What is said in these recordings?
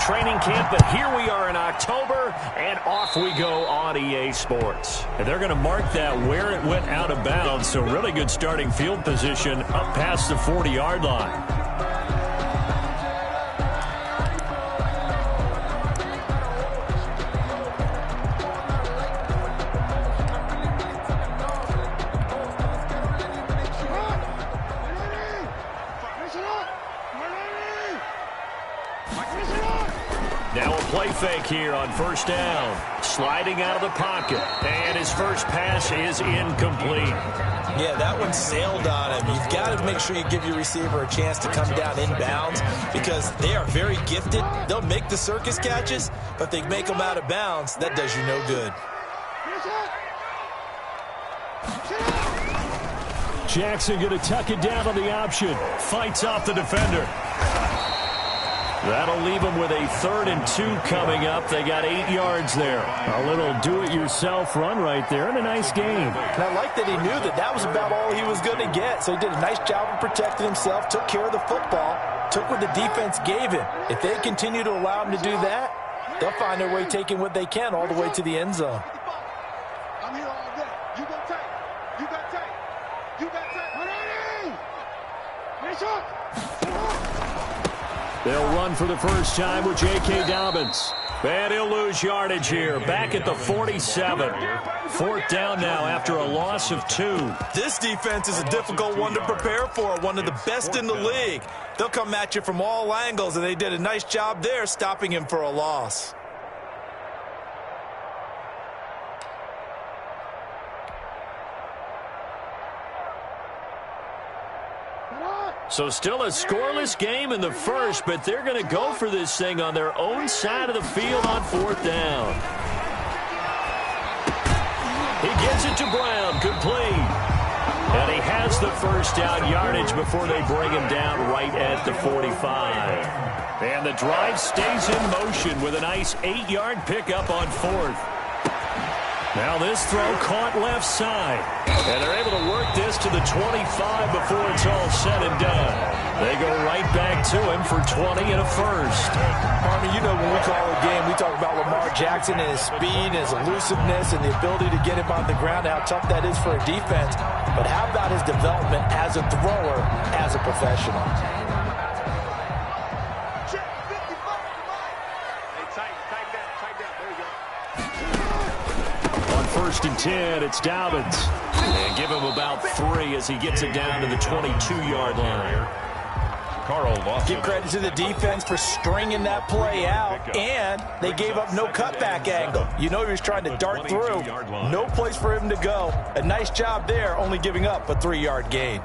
training camp, but here we are in October, and off we go on EA Sports. And they're going to mark that where it went out of bounds, so really good starting field position up past the 40-yard line. Now a play fake here on first down. Sliding out of the pocket. And his first pass is incomplete. Yeah, that one sailed on him. You've got to make sure you give your receiver a chance to come down inbounds because they are very gifted. They'll make the circus catches, but they make them out of bounds. That does you no good. Jackson going to tuck it down on the option. Fights off the defender. That'll leave them with a 3rd and 2 coming up. They got 8 yards there. A little do-it-yourself run right there and a nice game. And I like that he knew that that was about all he was going to get. So he did a nice job of protecting himself, took care of the football, took what the defense gave him. If they continue to allow him to do that, they'll find their way taking what they can all the way to the end zone. I'm here all day. You got tape. You got tape. You got tape. They'll run for the first time with J.K. Dobbins. And he'll lose yardage here. Back at the 47. 4th down now after a loss of 2. This defense is a difficult one to prepare for. One of the best in the league. They'll come at you from all angles, and they did a nice job there stopping him for a loss. So still a scoreless game in the first, but they're going to go for this thing on their own side of the field on 4th down. He gets it to Brown, complete. And he has the first down yardage before they bring him down right at the 45. And the drive stays in motion with a nice 8-yard pickup on 4th. Now this throw caught left side. And they're able to work this to the 25 before it's all said and done. They go right back to him for 20 and a first. Army, you know when we call a game, we talk about Lamar Jackson and his speed and his elusiveness and the ability to get him on the ground, how tough that is for a defense. But how about his development as a thrower, as a professional? First and 10, it's Dobbins. And give him about 3 as he gets it down to the 22-yard line. Give credit to the defense for stringing that play out, and they gave up no cutback angle. You know he was trying to dart through. No place for him to go. A nice job there, only giving up a 3-yard gain.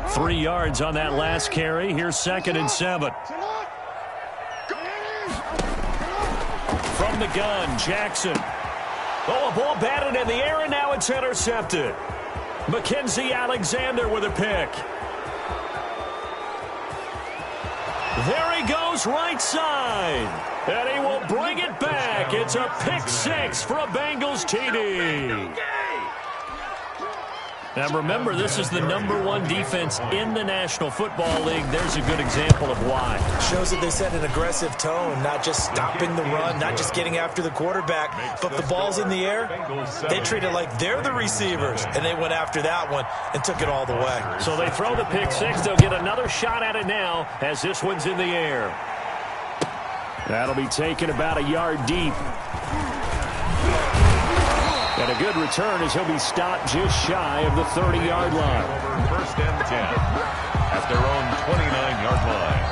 3 yards on that last carry. Here's 2nd and 7. From the gun, Jackson. Oh, a ball batted in the air, and now it's intercepted. Mackenzie Alexander with a pick. There he goes right side. And he will bring it back. It's a pick 6 for a Bengals TD. Now remember, this is the #1 defense in the National Football League. There's a good example of why. Shows that they set an aggressive tone, not just stopping the run, not just getting after the quarterback, but the ball's in the air. They treat it like they're the receivers, and they went after that one and took it all the way. So they throw the pick 6. They'll get another shot at it now as this one's in the air. That'll be taken about a yard deep. And a good return as he'll be stopped just shy of the 30-yard line. First and 10 at their own 29-yard line.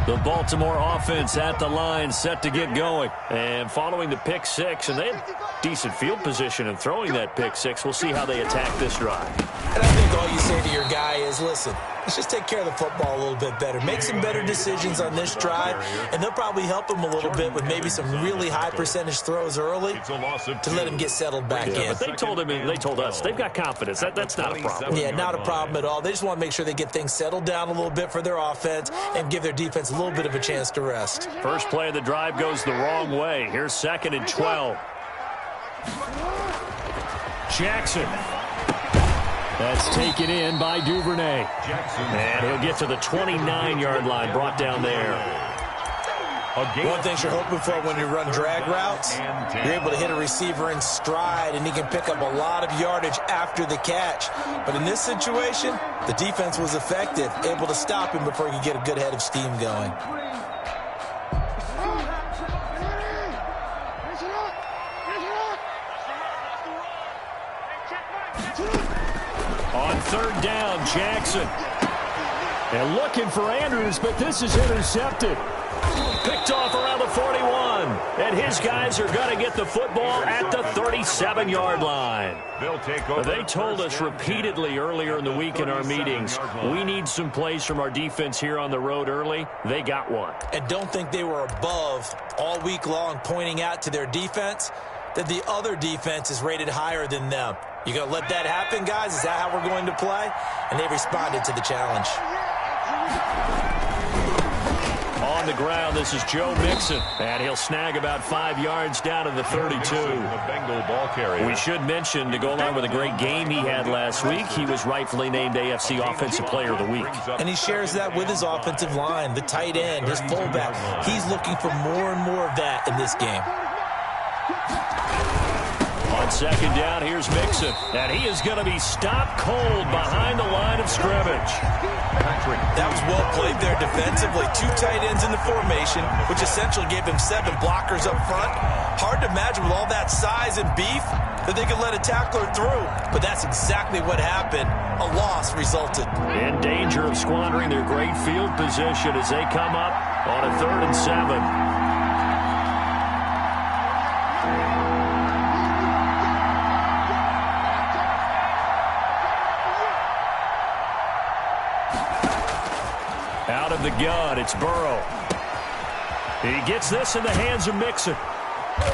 The Baltimore offense at the line, set to get going. And following the pick 6, and they have decent field position in throwing that pick 6. We'll see how they attack this drive. And I think all you say to your guy is, listen, let's just take care of the football a little bit better. Make some better decisions on this drive, and they'll probably help him a little bit with maybe some really high percentage throws early to let him get settled back in. But they told us, they've got confidence. That's not a problem. Yeah, not a problem at all. They just want to make sure they get things settled down a little bit for their offense and give their defense a little bit of a chance to rest. First play of the drive goes the wrong way. Here's 2nd and 12. Jackson. That's taken in by Duvernay. And he'll get to the 29-yard line, brought down there. One thing you're hoping for when you run drag routes, you're able to hit a receiver in stride, and he can pick up a lot of yardage after the catch. But in this situation, the defense was effective, able to stop him before he could get a good head of steam going. On third down, Jackson. And looking for Andrews, but this is intercepted. Picked off around the 41. And his guys are going to get the football at the 37-yard line. They told us repeatedly earlier in the week in our meetings, we need some plays from our defense here on the road early. They got one. And don't think they were above all week long pointing out to their defense that the other defense is rated higher than them. You going to let that happen, guys? Is that how we're going to play? And they responded to the challenge. On the ground, this is Joe Mixon. And he'll snag about 5 yards down to the 32. We should mention, to go along with a great game he had last week, he was rightfully named AFC Offensive Player of the Week. And he shares that with his offensive line, the tight end, his fullback. He's looking for more and more of that in this game. On second down, here's Mixon. And he is going to be stopped cold behind the line of scrimmage. That was well played there defensively. 2 tight ends in the formation, which essentially gave him 7 blockers up front. Hard to imagine with all that size and beef that they could let a tackler through. But that's exactly what happened. A loss resulted. In danger of squandering their great field position as they come up on a 3rd and 7. Out of the gun, it's Burrow. He gets this in the hands of Mixon.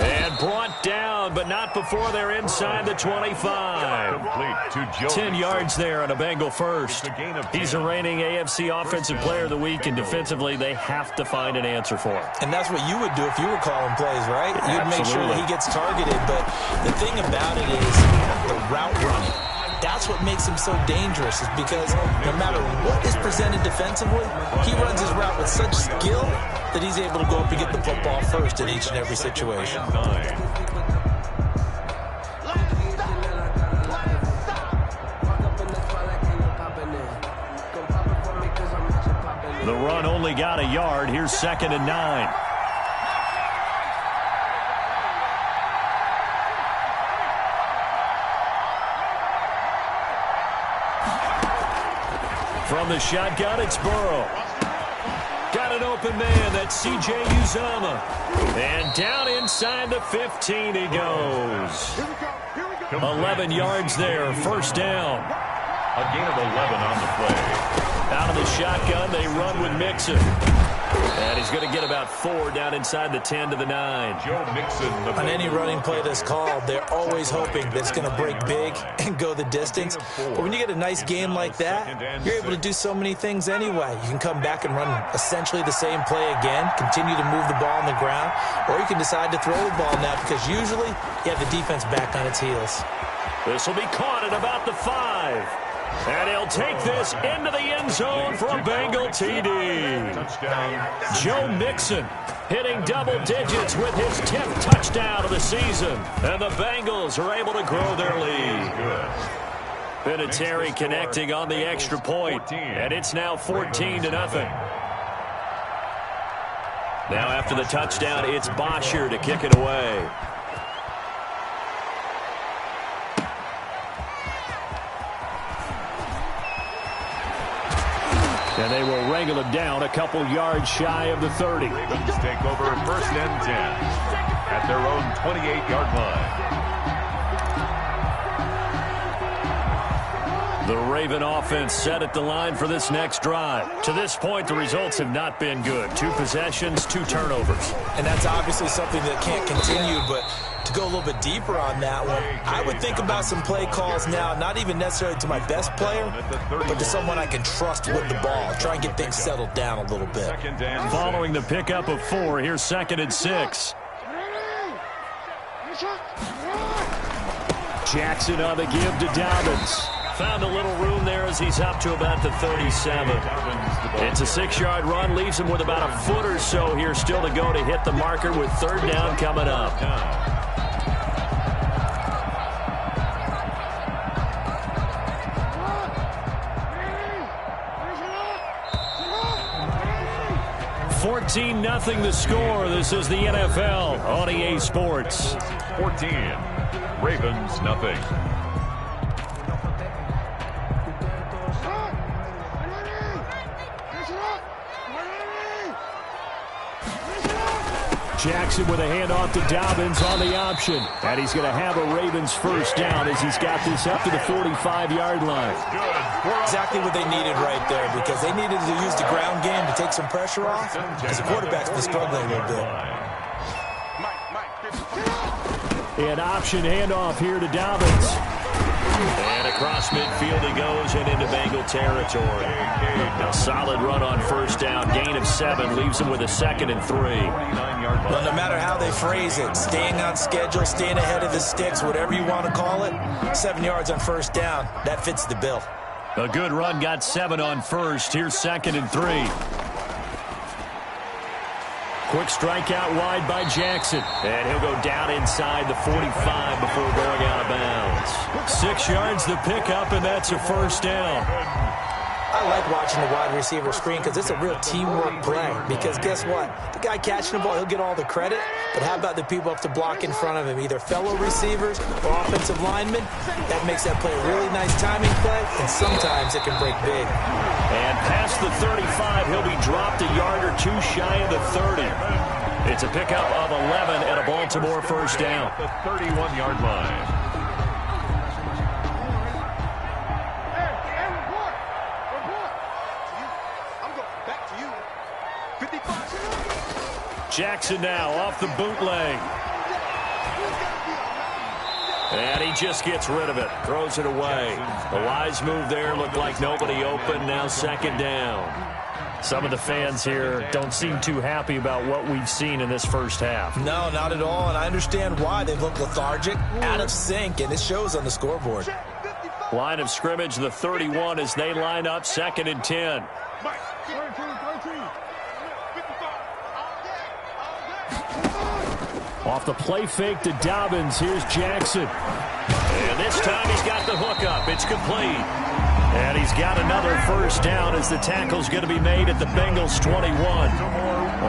And brought down, but not before they're inside the 25. 10 yards there on a Bengal first. He's the reigning AFC Offensive Player of the Week, and defensively they have to find an answer for him. And that's what you would do if you were calling plays, right? You'd make sure that he gets targeted. But the thing about it is the route running. That's what makes him so dangerous, is because no matter what is presented defensively, he runs his route with such skill that he's able to go up and get the football first in each and every situation. The run only got a yard. Here's 2nd and 9. From the shotgun, it's Burrow. Got an open man. That's C.J. Uzomah. And down inside the 15 he goes. 11 yards there. First down. A gain of 11 on the play. Out of the shotgun, they run with Mixon. And he's going to get about 4 down inside the 10 to the 9. Joe Mixon. On any running play that's called, they're always hoping that it's going to break big and go the distance. But when you get a nice game like that, you're able to do so many things anyway. You can come back and run essentially the same play again, continue to move the ball on the ground, or you can decide to throw the ball now because usually you have the defense back on its heels. This will be caught at about the 5. And he'll take this into the end zone for a Bengal TD. Joe Mixon hitting double digits with his 10th touchdown of the season. And the Bengals are able to grow their lead. Vinatieri connecting on the extra point, and it's now 14-0. Now after the touchdown, it's Bosher to kick it away. And they will wrangle it down a couple yards shy of the 30. Ravens take over 1st and 10 at their own 28-yard line. The Raven offense set at the line for this next drive. To this point, the results have not been good. 2 possessions, 2 turnovers. And that's obviously something that can't continue, but to go a little bit deeper on that one, I would think about some play calls now, not even necessarily to my best player, but to someone I can trust with the ball. Try and get things settled down a little bit. Following the pickup of 4, here's 2nd and 6. Jackson on the give to Dobbins. Found a little room there as he's up to about the 37. It's a 6-yard run. Leaves him with about a foot or so here still to go to hit the marker with third down coming up. 14-0 the score. This is the NFL on EA Sports. 14. Ravens, nothing. Jackson with a handoff to Dobbins on the option. And he's going to have a Ravens first down as he's got this up to the 45-yard line. Exactly what they needed right there, because they needed to use the ground game to take some pressure off, because the quarterback's been struggling a little bit. An option handoff here to Dobbins. And across midfield he goes and into Bengal territory. A solid run on first down. Gain of 7 leaves him with a 2nd and 3. Well, no matter how they phrase it, staying on schedule, staying ahead of the sticks, whatever you want to call it, 7 yards on first down, that fits the bill. A good run, got 7 on first. Here's 2nd and 3. Quick strike out wide by Jackson. And he'll go down inside the 45 before going out of bounds. 6 yards the pickup, and that's a first down. I like watching the wide receiver screen because it's a real teamwork play. Because guess what? The guy catching the ball, he'll get all the credit. But how about the people up to block in front of him? Either fellow receivers or offensive linemen. That makes that play a really nice timing play, and sometimes it can break big. And past the 35, he'll be dropped a yard or two shy of the 30. It's a pickup of 11 and a Baltimore first down. The 31-yard line. Jackson now off the bootleg. And he just gets rid of it. Throws it away. A wise move there. Looked like nobody open. Now 2nd down. Some of the fans here don't seem too happy about what we've seen in this first half. No, not at all. And I understand why. They've looked lethargic, out of sync, and it shows on the scoreboard. Line of scrimmage, the 31 as they line up 2nd and 10. Off the play fake to Dobbins. Here's Jackson. And this time he's got the hook up. It's complete. And he's got another first down as the tackle's going to be made at the Bengals 21.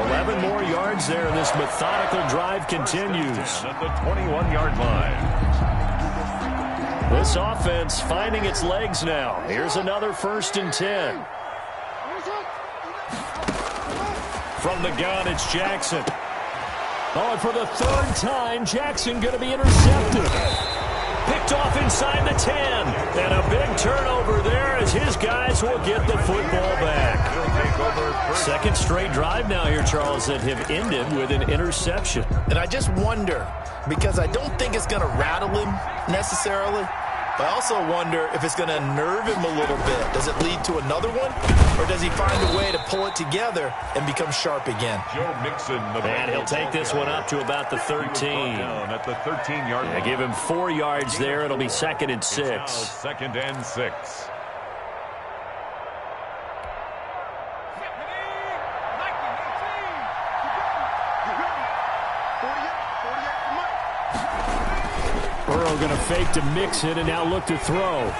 11 more yards there, and this methodical drive continues. At the 21-yard line. This offense finding its legs now. Here's another 1st and 10. From the gun, it's Jackson. Oh, and for the 3rd time, Jackson going to be intercepted. Picked off inside the 10. And a big turnover there as his guys will get the football back. 2nd straight drive now here, Charles, that have ended with an interception. And I just wonder, because I don't think it's going to rattle him necessarily, but I also wonder if it's going to nerve him a little bit. Does it lead to another one? Or does he find a way to pull it together and become sharp again? Joe Mixon. And he'll take this one up to about the 13. At the 13-yard line. Give him 4 yards there. It'll be 2nd and 6. 2nd and 6. Burrow going to fake to Mixon and now look to throw.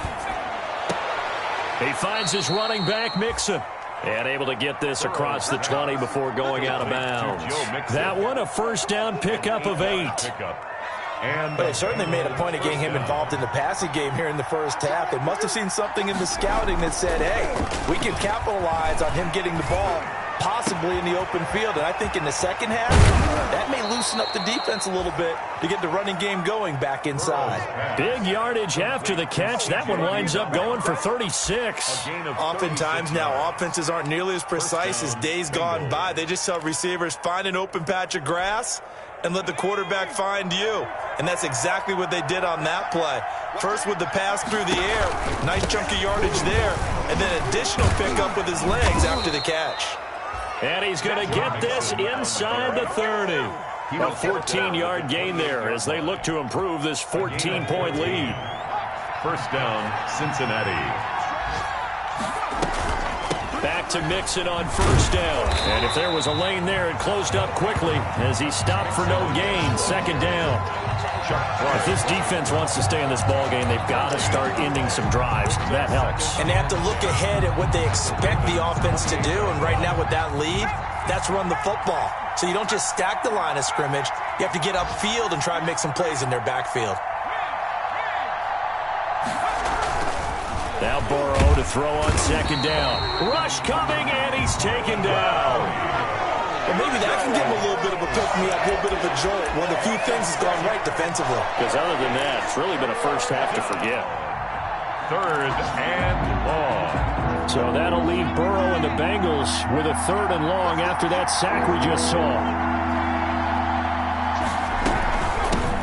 He finds his running back, Mixon. And able to get this across the 20 before going out of bounds. That one, a first down pickup of 8. But they certainly made a point of getting him involved in the passing game here in the first half. They must have seen something in the scouting that said, hey, we can capitalize on him getting the ball, possibly in the open field. And I think in the second half, that may loosen up the defense a little bit to get the running game going back inside. Big yardage after the catch. That one winds up going for 36. Oftentimes now, offenses aren't nearly as precise as days gone by. They just tell receivers, find an open patch of grass and let the quarterback find you. And that's exactly what they did on that play. First with the pass through the air, nice chunk of yardage there, and then additional pickup with his legs after the catch. And he's going to get this inside the 30. A 14-yard gain there as they look to improve this 14-point lead. First down, Cincinnati. Back to Mixon on first down. And if there was a lane there, it closed up quickly as he stopped for no gain. Second down. If this defense wants to stay in this ballgame, they've got to start ending some drives. That helps. And they have to look ahead at what they expect the offense to do. And right now with that lead, that's run the football. So you don't just stack the line of scrimmage. You have to get upfield and try and make some plays in their backfield. Now Burrow to throw on second down. Rush coming, and he's taken down. Well, maybe that can give him a little bit of a pick-me-up, a little bit of a jolt. One of the few things that's gone right defensively. Because other than that, it's really been a first half to forget. Third and long. So that'll leave Burrow and the Bengals with a third and long after that sack we just saw.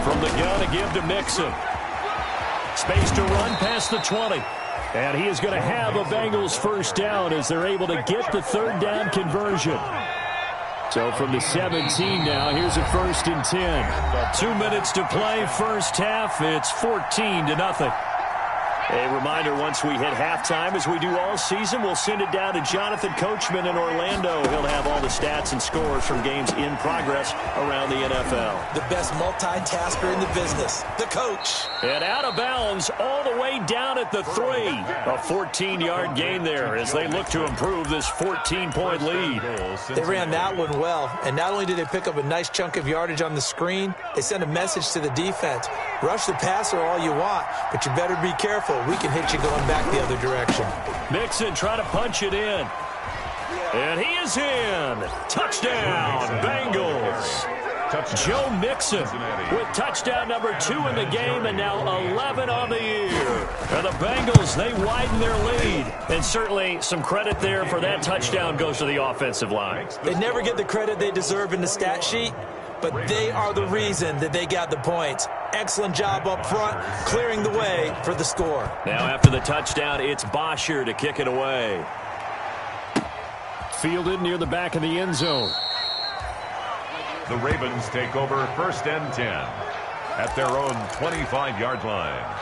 From the gun to give to Mixon. Space to run past the 20. And he is going to have a Bengals first down as they're able to get the third down conversion. So from the 17 now, here's a 1st and 10. 2 minutes to play, first half. It's 14-0. A reminder, once we hit halftime, as we do all season, we'll send it down to Jonathan Coachman in Orlando. He'll have all the stats and scores from games in progress around the NFL. The best multitasker in the business, the coach. And out of bounds all the way down at the 3. A 14-yard gain there as they look to improve this 14-point lead. They ran that one well, and not only did they pick up a nice chunk of yardage on the screen, they sent a message to the defense. Rush the passer all you want, but you better be careful. We can hit you going back the other direction. Mixon trying to punch it in. And he is in. Touchdown, Bengals. Joe Mixon with touchdown number 2 in the game and now 11 on the year. And the Bengals, they widen their lead. And certainly some credit there for that touchdown goes to the offensive line. They never get the credit they deserve in the stat sheet, but they are the reason that they got the points. Excellent job up front, clearing the way for the score. Now after the touchdown, it's Bosher to kick it away. Fielded near the back of the end zone. The Ravens take over 1st and 10 at their own 25-yard line.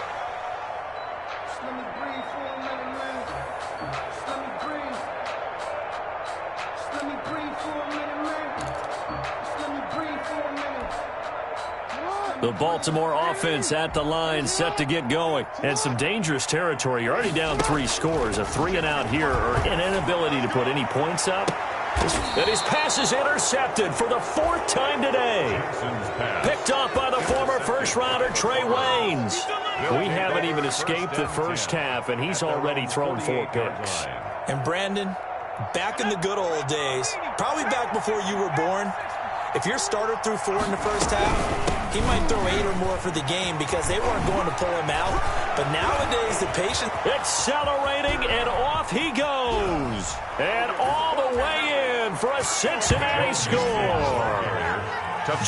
The Baltimore offense at the line, set to get going. And some dangerous territory. You're already down 3 scores. A 3 and out here, or an inability to put any points up. And his pass is intercepted for the 4th time today. Picked off by the former first-rounder Trey Waynes. We haven't even escaped the first half, and he's already thrown 4 picks. And Brandon, back in the good old days, probably back before you were born, if your starter threw 4 in the first half, he might throw 8 or more for the game because they weren't going to pull him out. But nowadays, the patience... Accelerating, and off he goes. And all the way in for a Cincinnati score.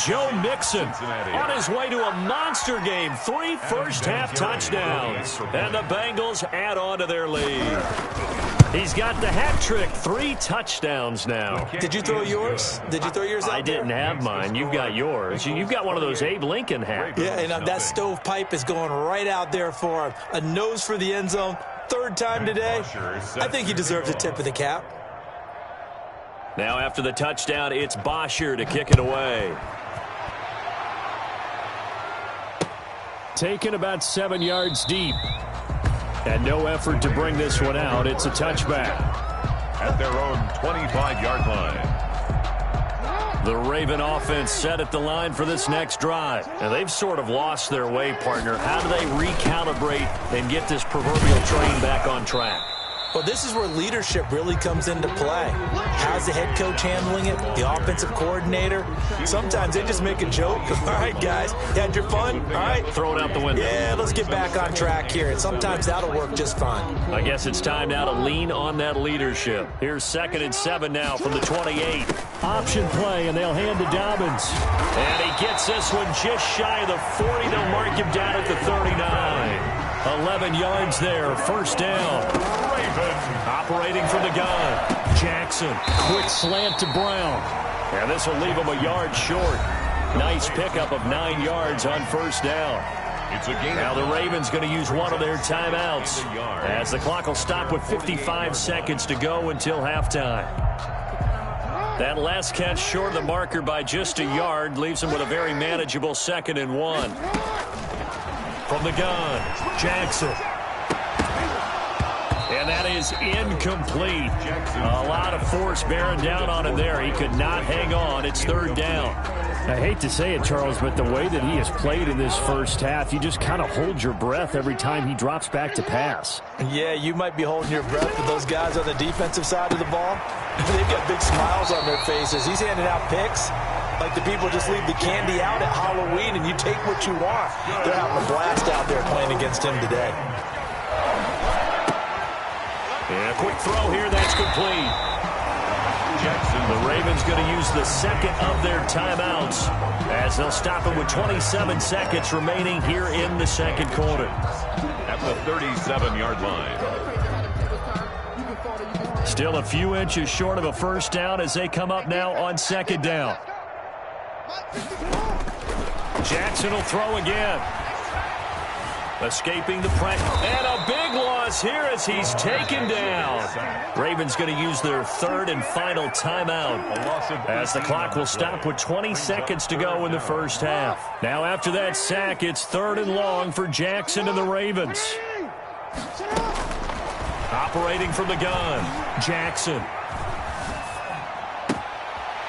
Joe Mixon on his way to a monster game. 3 first-half touchdowns. And the Bengals add on to their lead. He's got the hat trick. 3 touchdowns now. Did you throw yours? Did you throw yours out I didn't have mine. You've got yours. You've got one of those Abe Lincoln hats. Yeah, and that stovepipe is going right out there for him. A nose for the end zone. 3rd time today. I think he deserves a tip of the cap. Now after the touchdown, it's Bosher to kick it away. Taken about 7 yards deep. And no effort to bring this one out. It's a touchback. At their own 25-yard line. The Raven offense set at the line for this next drive. And they've sort of lost their way, partner. How do they recalibrate and get this proverbial train back on track? Well, this is where leadership really comes into play. How's the head coach handling it? The offensive coordinator? Sometimes they just make a joke. All right, guys, you had your fun? All right. Throw it out the window. Yeah, let's get back on track here. And sometimes that'll work just fine. I guess it's time now to lean on that leadership. Here's 2nd and 7 now from the 28. Option play, and they'll hand to Dobbins. And he gets this one just shy of the 40. They'll mark him down at the 39. 11 yards there, first down. Operating from the gun. Jackson, quick slant to Brown. And this will leave him a yard short. Nice pickup of 9 yards on first down. Now the Ravens going to use one of their timeouts as the clock will stop with 55 seconds to go until halftime. That last catch short of the marker by just a yard leaves him with a very manageable 2nd and 1. From the gun, Jackson. And that is incomplete. A lot of force bearing down on him there. He could not hang on. It's 3rd down. I hate to say it, Charles, but the way that he has played in this first half, you just kind of hold your breath every time he drops back to pass. Yeah, you might be holding your breath with those guys on the defensive side of the ball. They've got big smiles on their faces. He's handing out picks like the people just leave the candy out at Halloween and you take what you want. They're having a blast out there playing against him today. And a quick throw here, that's complete. Jackson, the Ravens going to use the 2nd of their timeouts as they'll stop it with 27 seconds remaining here in the 2nd quarter. At the 37-yard line. Still a few inches short of a 1st down as they come up now on 2nd down. Jackson will throw again. Escaping the pressure. And a big loss here as he's taken down. Ravens going to use their 3rd and final timeout as the clock will stop with 20 seconds to go in the 1st half. Now after that sack, it's 3rd and long for Jackson and the Ravens. Operating from the gun, Jackson.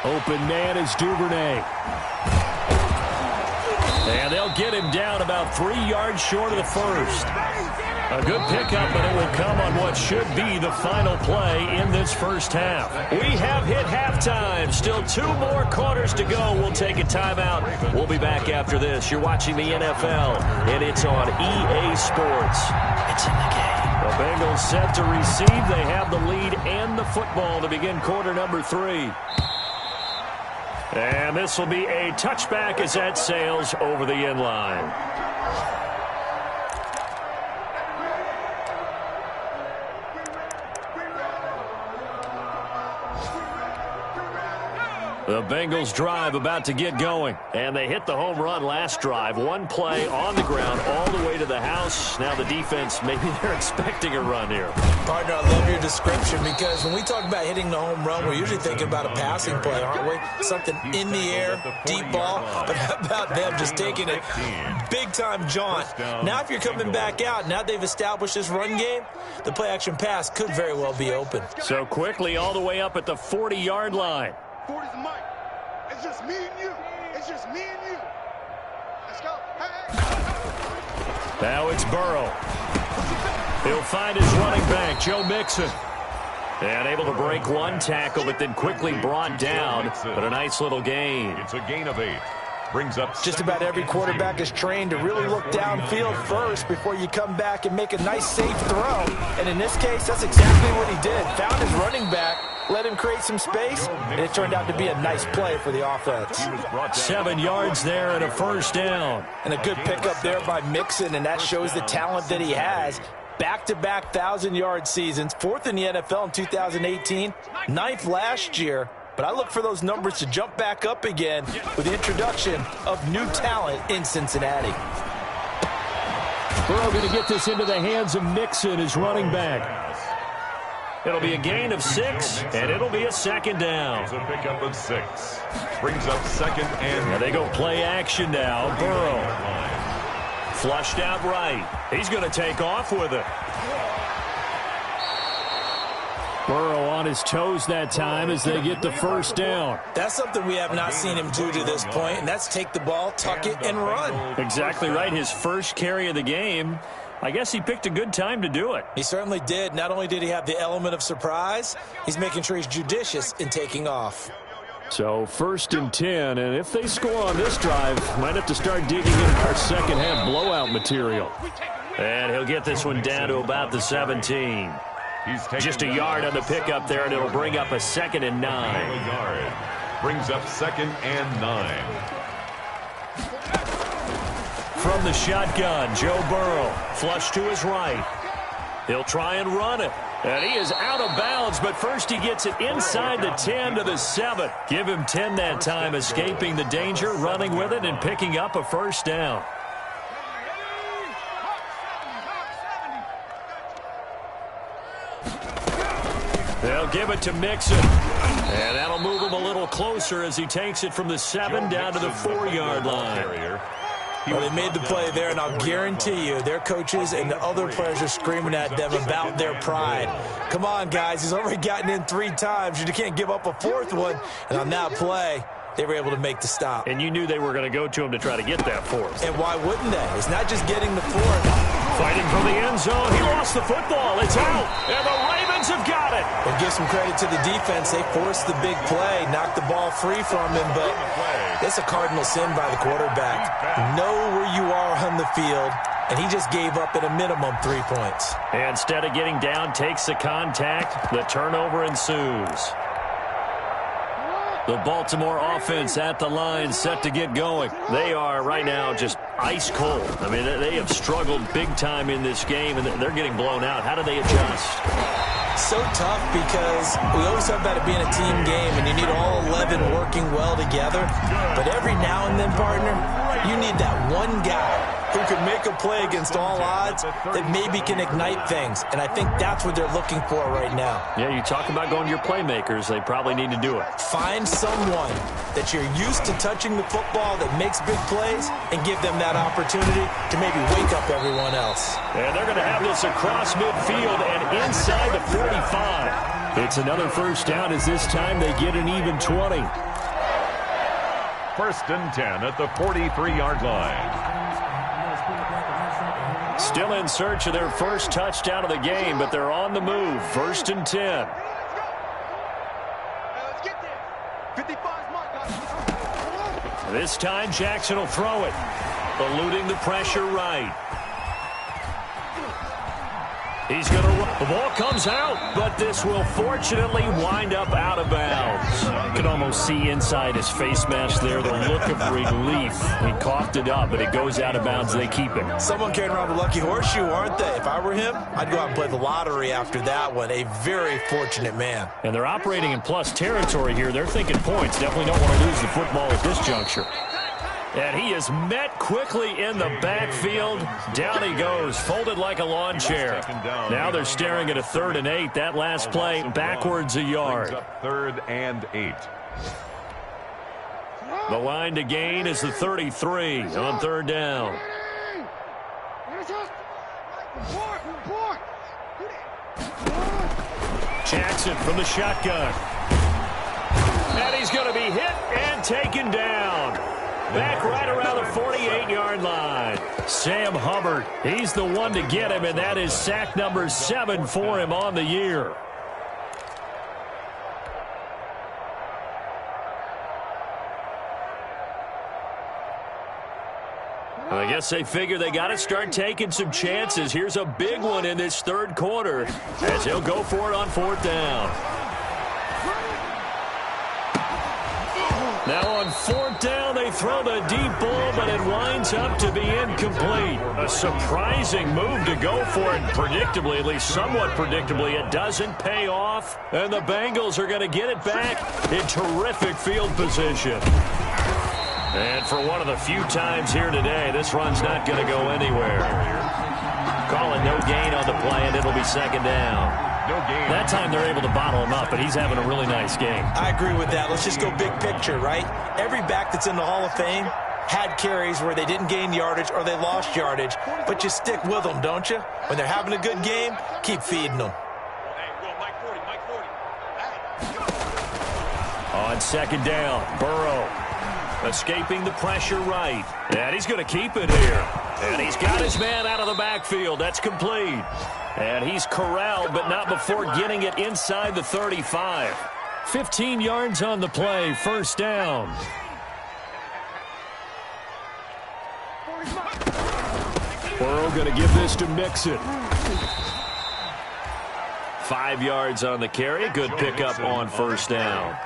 Open man is Duvernay. And they'll get him down about 3 yards short of the 1st. A good pickup, but it will come on what should be the final play in this 1st half. We have hit halftime. Still 2 more quarters to go. We'll take a timeout. We'll be back after this. You're watching the NFL, and it's on EA Sports. It's in the game. The Bengals set to receive. They have the lead and the football to begin quarter number 3. And this will be a touchback as that sails over the end line. The Bengals drive about to get going. And they hit the home run last drive. 1 play on the ground all the way to the house. Now the defense, maybe they're expecting a run here. Partner, I love your description because when we talk about hitting the home run, we're usually thinking about a passing play, aren't we? Something in the air, deep ball. But how about them just taking it big-time jaunt? Now if you're coming back out, now they've established this run game, the play-action pass could very well be open. So quickly all the way up at the 40-yard line. 40's Mike. It's just me and you. It's just me and you. Let's go. Hey. Now it's Burrow. He'll find his running back, Joe Mixon. And able to break 1 tackle, but then quickly brought down. But a nice little gain. It's a gain of 8. Brings up just about every quarterback is trained to really look downfield first before you come back and make a nice, safe throw. And in this case, that's exactly what he did. Found his running back, let him create some space, and it turned out to be a nice play for the offense. 7 yards there and a 1st down. And a good pickup there by Mixon, and that shows the talent that he has. Back-to-back 1,000-yard seasons, 4th in the NFL in 2018, 9th last year. But I look for those numbers to jump back up again with the introduction of new talent in Cincinnati. Burrow going to get this into the hands of Mixon, his running back. It'll be a gain of 6, and it'll be a 2nd down. It's a pickup of 6. Brings up 2nd and... Now they go play action now. Burrow. Flushed out right. He's going to take off with it. Burrow on his toes that time as they get the 1st down. That's something we have not seen him do to this point, and that's take the ball, tuck it, and run. Exactly right. His first carry of the game. I guess he picked a good time to do it. He certainly did. Not only did he have the element of surprise, he's making sure he's judicious in taking off. So 1st and 10, and if they score on this drive, might have to start digging in our second half blowout material. And he'll get this one down to about the 17. Just a yard on the pickup there, and it'll bring up a 2nd and 9. Brings up 2nd and 9. From the shotgun, Joe Burrow, flush to his right. He'll try and run it. And he is out of bounds, but first he gets it inside the 10 to the 7. Give him 10 that time, escaping the danger, running with it, and picking up a 1st down. They'll give it to Mixon. And that'll move him a little closer as he takes it from the 7 down to the 4-yard line. Well, they made the play there, and I'll guarantee you their coaches and the other players are screaming at them about their pride. Come on, guys. He's already gotten in 3 times. You can't give up a 4th one. And on that play, they were able to make the stop. And you knew they were going to go to him to try to get that 4th. And why wouldn't they? It's not just getting the 4th. Fighting for the end zone. He lost the football. It's out. And the Ravens have got it. And give some credit to the defense. They forced the big play, knocked the ball free from him, but it's a cardinal sin by the quarterback. Know where you are on the field, and he just gave up at a minimum 3 points. And instead of getting down, takes the contact. The turnover ensues. The Baltimore offense at the line, set to get going. They are right now just ice cold. I mean, they have struggled big time in this game, and they're getting blown out. How do they adjust? So tough because we always talk about it being a team game, and you need all 11 working well together. But every now and then, partner, you need that one guy who can make a play against all odds that maybe can ignite things. And I think that's what they're looking for right now. Yeah, you talk about going to your playmakers. They probably need to do it. Find someone that you're used to touching the football that makes big plays and give them that opportunity to maybe wake up everyone else. And they're going to have this across midfield and inside the 45. It's another first down as this time they get an even 20. 1st and 10 at the 43-yard line. Still in search of their first touchdown of the game, but they're on the move. 1st and 10. Let's get there. 55's mark. This time Jackson will throw it. Eluding the pressure right. He's going to run. The ball comes out, but this will fortunately wind up out of bounds. You can almost see inside his face mask there the look of relief. He coughed it up, but it goes out of bounds. They keep it. Someone carrying around a lucky horseshoe, aren't they? If I were him, I'd go out and play the lottery after that one. A very fortunate man. And they're operating in plus territory here. They're thinking points. Definitely don't want to lose the football at this juncture. And he is met quickly in the backfield. Down he goes, folded like a lawn chair. Now they're staring at a 3rd and 8. That last play, backwards a yard. 3rd and 8. The line to gain is the 33 on 3rd down. Jackson from the shotgun. And he's going to be hit and taken down. Back right around the 48-yard line. Sam Hubbard, he's the one to get him, and that is sack number 7 for him on the year. I guess they figure they got to start taking some chances. Here's a big one in this 3rd quarter as he'll go for it on 4th down. Now on 4th down, they throw the deep ball, but it winds up to be incomplete. A surprising move to go for it. Predictably, at least somewhat predictably, it doesn't pay off. And the Bengals are going to get it back in terrific field position. And for one of the few times here today, this run's not going to go anywhere. Calling no gain on the play, and it'll be 2nd down. That time they're able to bottle him up, but he's having a really nice game. I agree with that. Let's just go big picture, right? Every back that's in the Hall of Fame had carries where they didn't gain yardage or they lost yardage, but you stick with them, don't you? When they're having a good game, keep feeding them. On 2nd down, Burrow escaping the pressure right. And he's going to keep it here. And he's got his man out of the backfield. That's complete. And he's corralled, but not before getting it inside the 35. 15 yards on the play, 1st down. Burrow going to give this to Mixon. 5 yards on the carry. Good pickup on 1st down.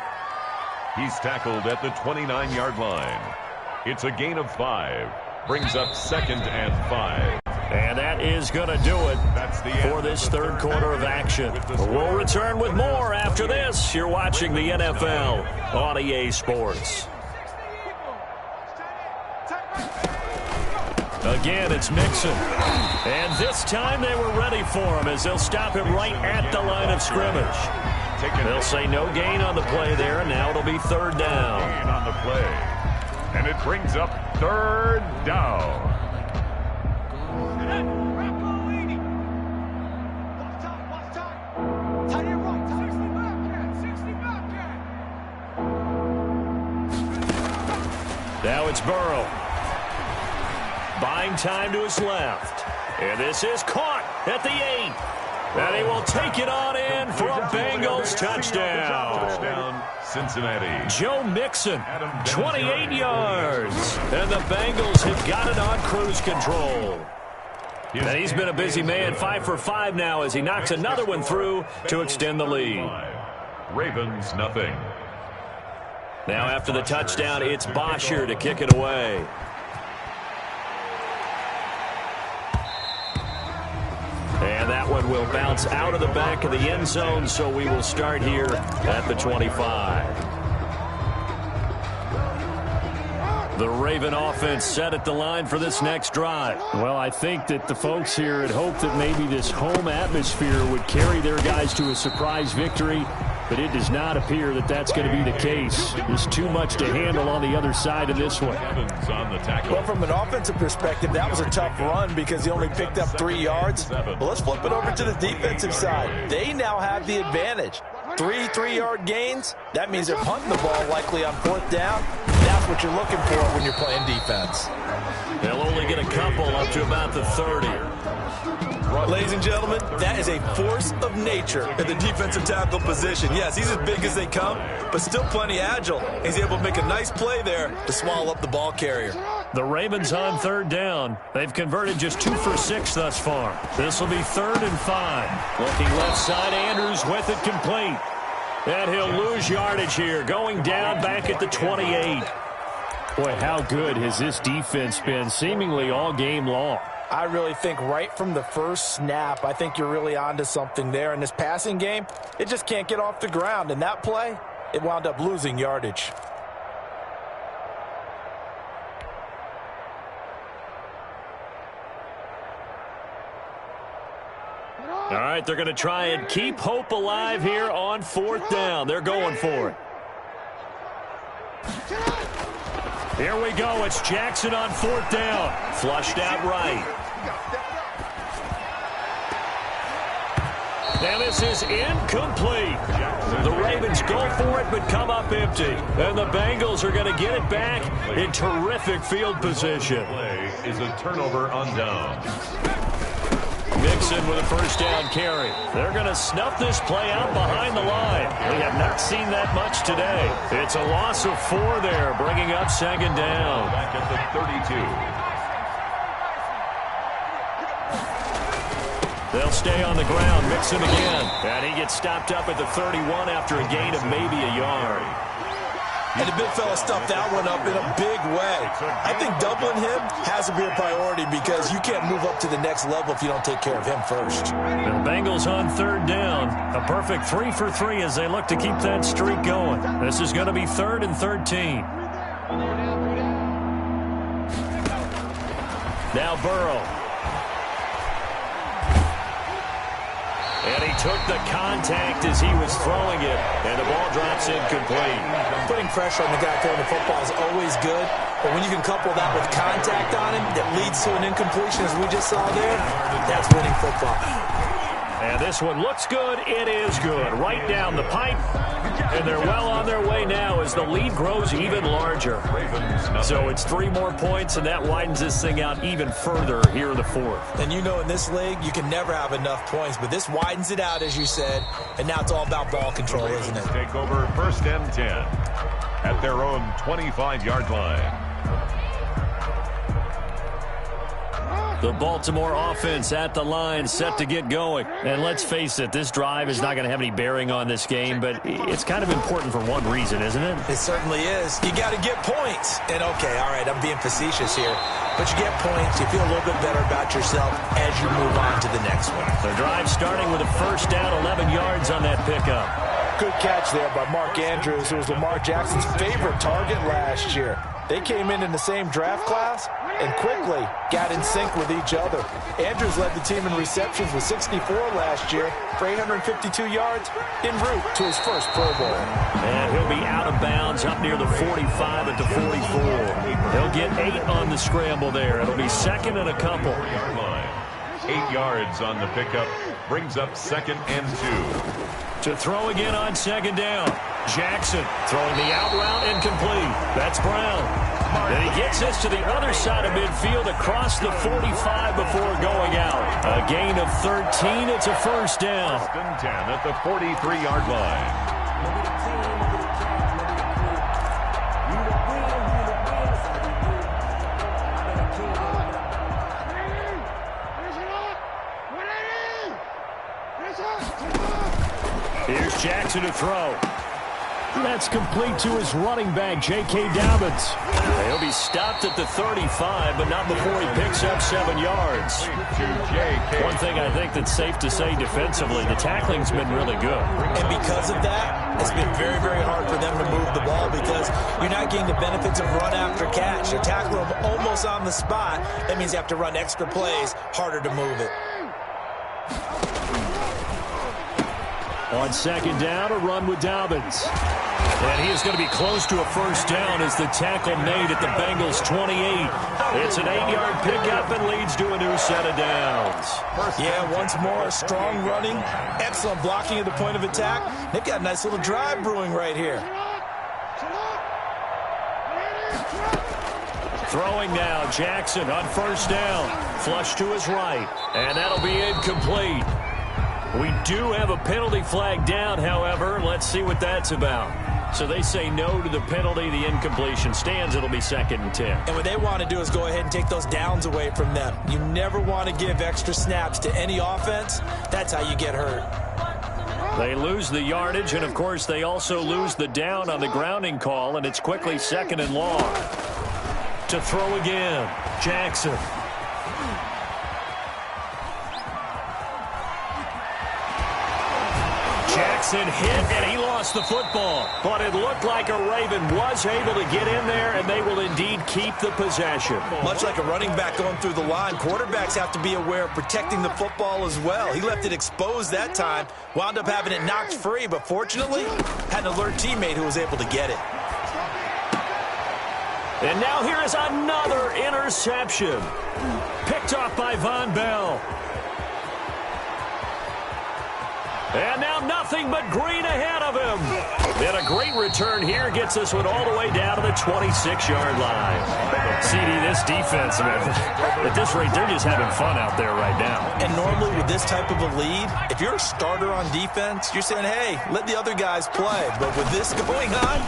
He's tackled at the 29-yard line. It's a gain of 5. Brings up 2nd and 5. And that is going to do it for this 3rd quarter of action. We'll return with more after this. You're watching the NFL on EA Sports. Again, it's Mixon. And this time they were ready for him as they'll stop him right at the line of scrimmage. They'll say no gain on the play there, and now it'll be third down. Gain on the play. And it brings up third down. Now it's Burrow. Buying time to his left. And this is caught at the 8. And he will take it on in for a Bengals touchdown. Cincinnati. Joe Mixon, 28 yards. And the Bengals have got it on cruise control. And he's been a busy man, 5 for 5 now as he knocks another one through to extend the lead. Ravens, nothing. Now after the touchdown, it's Bosher to kick it away. And that one will bounce out of the back of the end zone, so we will start here at the 25. The Raven offense set at the line for this next drive. Well, I think that the folks here had hoped that maybe this home atmosphere would carry their guys to a surprise victory, but it does not appear that that's going to be the case. There's too much to handle on the other side of this one. Well, from an offensive perspective, that was a tough run because he only picked up 3 yards. Well, let's flip it over to the defensive side. They now have the advantage. 3 3-yard gains. That means they're punting the ball likely on 4th down. That's what you're looking for when you're playing defense. They'll only get a couple up to about the 30. Ladies and gentlemen, that is a force of nature in the defensive tackle position. Yes, he's as big as they come, but still plenty agile. He's able to make a nice play there to swallow up the ball carrier. The Ravens on 3rd down. They've converted just 2 for 6 thus far. This will be 3rd and 5. Looking left side, Andrews with it complete. And he'll lose yardage here, going down back at the 28. Boy, how good has this defense been seemingly all game long? I really think right from the first snap, I think you're really onto something there. In this passing game, it just can't get off the ground. And that play, it wound up losing yardage. All right, they're going to try and keep hope alive here on 4th down. They're going for it. Here we go. It's Jackson on 4th down. Flushed out right. And this is incomplete. The Ravens go for it but come up empty. And the Bengals are going to get it back in terrific field position. Play is a turnover on down. Mixon with a 1st down carry. They're going to snuff this play out behind the line. We have not seen that much today. It's a loss of 4 there, bringing up 2nd down. Back at the 32. They'll stay on the ground. Mixon again. And he gets stopped up at the 31 after a gain of maybe a yard. And the big fella stuffed that one up in a big way. I think doubling him has to be a priority because you can't move up to the next level if you don't take care of him first. And the Bengals on 3rd down. A perfect 3 for 3 as they look to keep that streak going. This is going to be 3rd and 13. Now Burrow. And he took the contact as he was throwing it, and the ball drops incomplete. Putting pressure on the guy throwing the football is always good, but when you can couple that with contact on him that leads to an incompletion, as we just saw there, that's winning football. And this one looks good. It is good. Right down the pipe. And they're well on their way now as the lead grows even larger. So it's 3 more points, and that widens this thing out even further here in the 4th. And you know in this league, you can never have enough points, but this widens it out, as you said, and now it's all about ball control, isn't it? Take over 1st and 10 at their own 25-yard line. The Baltimore offense at the line, set to get going. And let's face it, this drive is not going to have any bearing on this game, but it's kind of important for one reason, isn't it? It certainly is. You got to get points. And, okay, all right, I'm being facetious here. But you get points, you feel a little bit better about yourself as you move on to the next one. The drive starting with a 1st down, 11 yards on that pickup. Good catch there by Mark Andrews, who was Lamar Jackson's favorite target last year. They came in the same draft class, and quickly got in sync with each other. Andrews led the team in receptions with 64 last year for 852 yards en route to his first Pro Bowl. And he'll be out of bounds up near the 45 at the 44. He'll get 8 on the scramble there. It'll be second and a couple. 8 yards on the pickup. Brings up second and 2. To throw again on second down. Jackson throwing the out route incomplete. That's Brown. And he gets this to the other side of midfield across the 45 before going out. A gain of 13. It's a first down. 10 at the 43-yard line. Here's Jackson to throw. That's complete to his running back, J.K. Dobbins. He'll be stopped at the 35, but not before he picks up 7 yards. One thing I think that's safe to say defensively, the tackling's been really good. And because of that, it's been very, very hard for them to move the ball because you're not getting the benefits of run after catch. You tackle them almost on the spot. That means you have to run extra plays, harder to move it. On second down, a run with Dobbins. And he is going to be close to a first down as the tackle made at the Bengals 28. It's an 8-yard pickup and leads to a new set of downs. Yeah, once more, strong running, excellent blocking at the point of attack. They've got a nice little drive brewing right here. Throwing now, Jackson on first down. Flush to his right, and that'll be incomplete. We do have a penalty flag down, however. Let's see what that's about. So they say no to the penalty. The incompletion stands. It'll be second and 10. And what they want to do is go ahead and take those downs away from them. You never want to give extra snaps to any offense. That's how you get hurt. They lose the yardage, and, of course, they also lose the down on the grounding call, and it's quickly second and long. To throw again, Jackson. Jackson hit, and he lost the football. But it looked like a Raven was able to get in there, and they will indeed keep the possession. Much like a running back going through the line, quarterbacks have to be aware of protecting the football as well. He left it exposed that time, wound up having it knocked free, but fortunately, had an alert teammate who was able to get it. And now here is another interception. Picked off by Von Bell. And now nothing but green ahead of him. And a great return here gets this one all the way down to the 26-yard line. CD, this defense, man, at this rate, they're just having fun out there right now. And normally with this type of a lead, if you're a starter on defense, you're saying, hey, let the other guys play. But with this going on,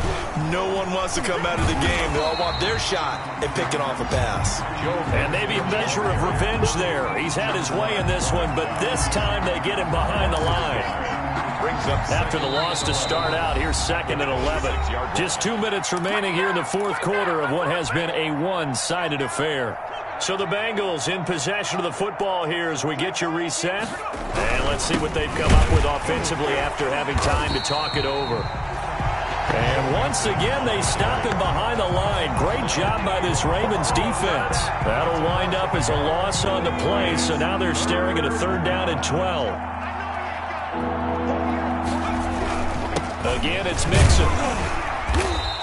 no one wants to come out of the game. They all want their shot at picking off a pass. And maybe a measure of revenge there. He's had his way in this one, but this time they get him behind the line. After the loss to start out, here's second and 11. Just 2 minutes remaining here in the fourth quarter of what has been a one-sided affair. So the Bengals in possession of the football here as we get you reset. And let's see what they've come up with offensively after having time to talk it over. And once again, they stop him behind the line. Great job by this Ravens defense. That'll wind up as a loss on the play, so now they're staring at a third down and 12. Again, it's Mixon.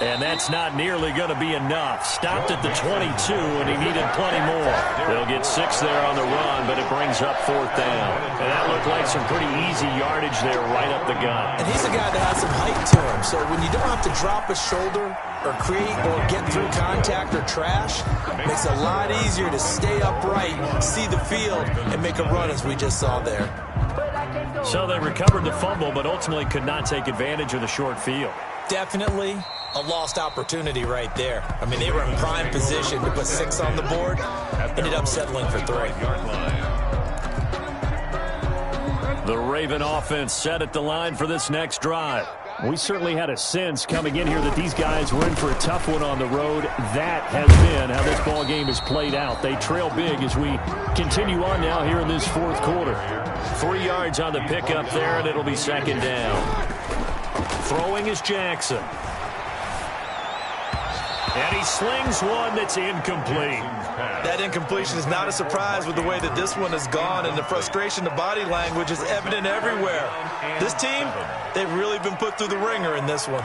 And that's not nearly going to be enough. Stopped at the 22, and he needed plenty more. They'll get 6 there on the run, but it brings up fourth down. And that looked like some pretty easy yardage there right up the gut. And he's a guy that has some height to him, so when you don't have to drop a shoulder or create or get through contact or trash, it makes it a lot easier to stay upright, see the field, and make a run as we just saw there. So they recovered the fumble, but ultimately could not take advantage of the short field. Definitely a lost opportunity right there. I mean, they were in prime position to put 6 on the board, ended up settling for 3. The Raven offense set at the line for this next drive. We certainly had a sense coming in here that these guys were in for a tough one on the road. That has been how this ball game has played out. They trail big as we continue on now here in this fourth quarter. 3 yards on the pickup there, and it'll be second down. Throwing is Jackson. And he slings one that's incomplete. That incompletion is not a surprise with the way that this one has gone, and the frustration, the body language is evident everywhere. This team, they've really been put through the ringer in this one.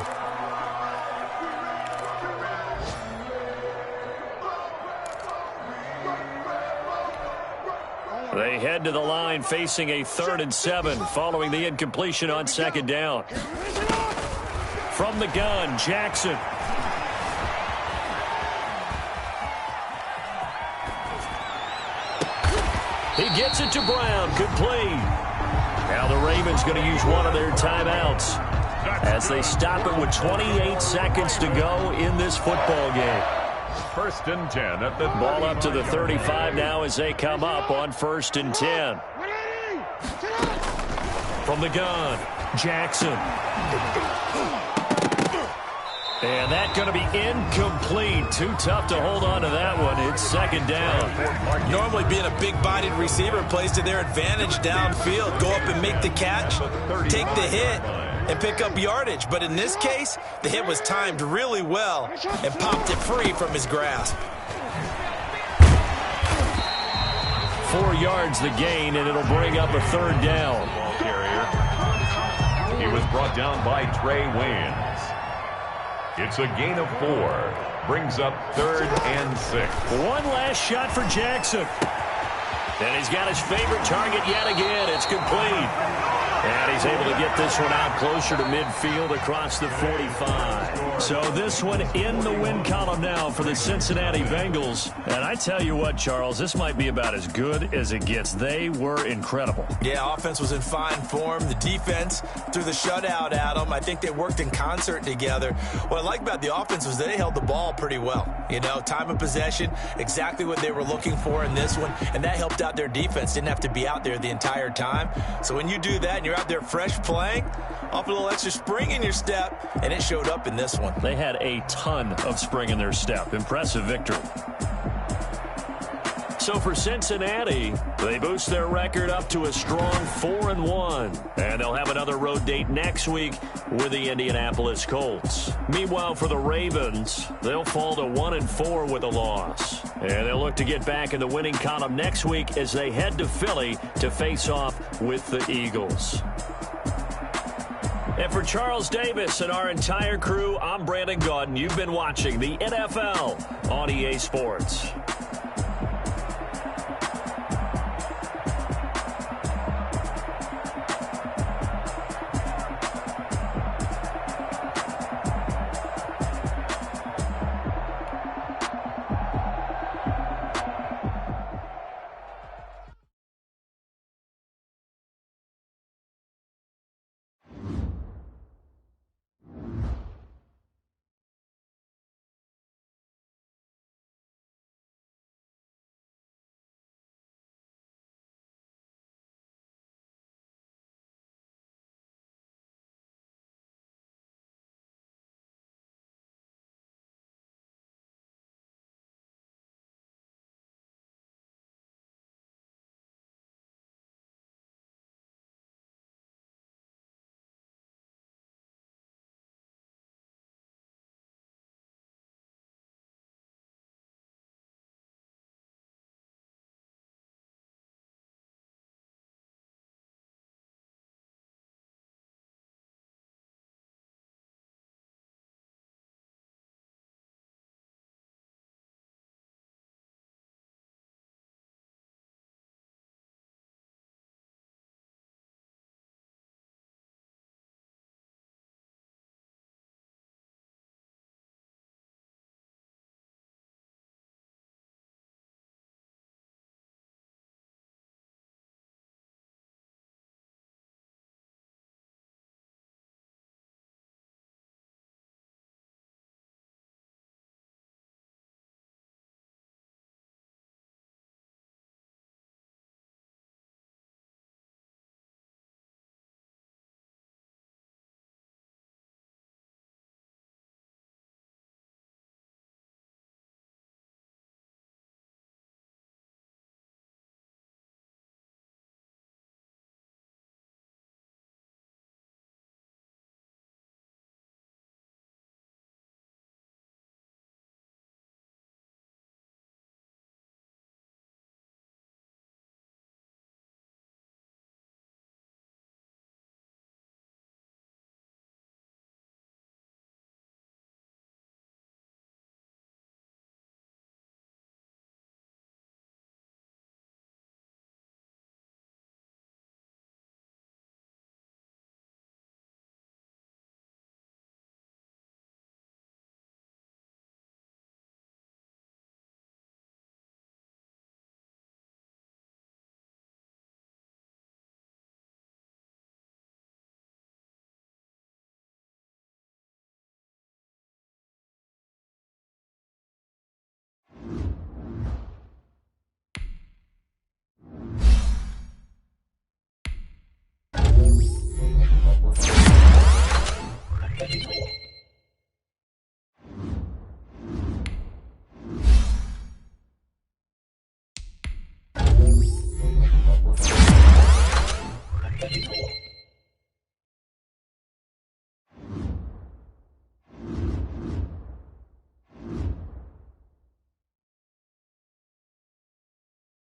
They head to the line facing a 3rd and 7 following the incompletion on 2nd down. From the gun, Jackson. He gets it to Brown. Complete. Now the Ravens going to use one of their timeouts as they stop it with 28 seconds to go in this football game. 1st and 10 at the ball up to the 35 now as they come up on 1st and 10. From the gun, Jackson. And that's going to be incomplete. Too tough to hold on to that one. It's 2nd down. Normally being a big-bodied receiver plays to their advantage downfield. Go up and make the catch, take the hit, and pick up yardage. But in this case, the hit was timed really well and popped it free from his grasp. 4 yards the gain, and it'll bring up a 3rd down. He was brought down by Trey Waynes. It's a gain of 4. Brings up 3rd and 6. One last shot for Jackson. And he's got his favorite target yet again. It's complete. And he's able to get this one out closer to midfield across the 45. So this one in the win column now for the Cincinnati Bengals. And I tell you what, Charles, this might be about as good as it gets. They were incredible. Yeah, offense was in fine form. The defense threw the shutout at them. I think they worked in concert together. What I like about the offense was they held the ball pretty well. You know, time of possession, exactly what they were looking for in this one. And that helped out their defense. Didn't have to be out there the entire time. So when you do that and you're out there fresh playing, off a little extra spring in your step, and it showed up in this one. They had a ton of spring in their step. Impressive victory. So for Cincinnati, they boost their record up to a strong 4-1. And they'll have another road date next week with the Indianapolis Colts. Meanwhile, for the Ravens, they'll fall to 1-4 with a loss. And they'll look to get back in the winning column next week as they head to Philly to face off with the Eagles. And for Charles Davis and our entire crew, I'm Brandon Gaudin. You've been watching the NFL on EA Sports.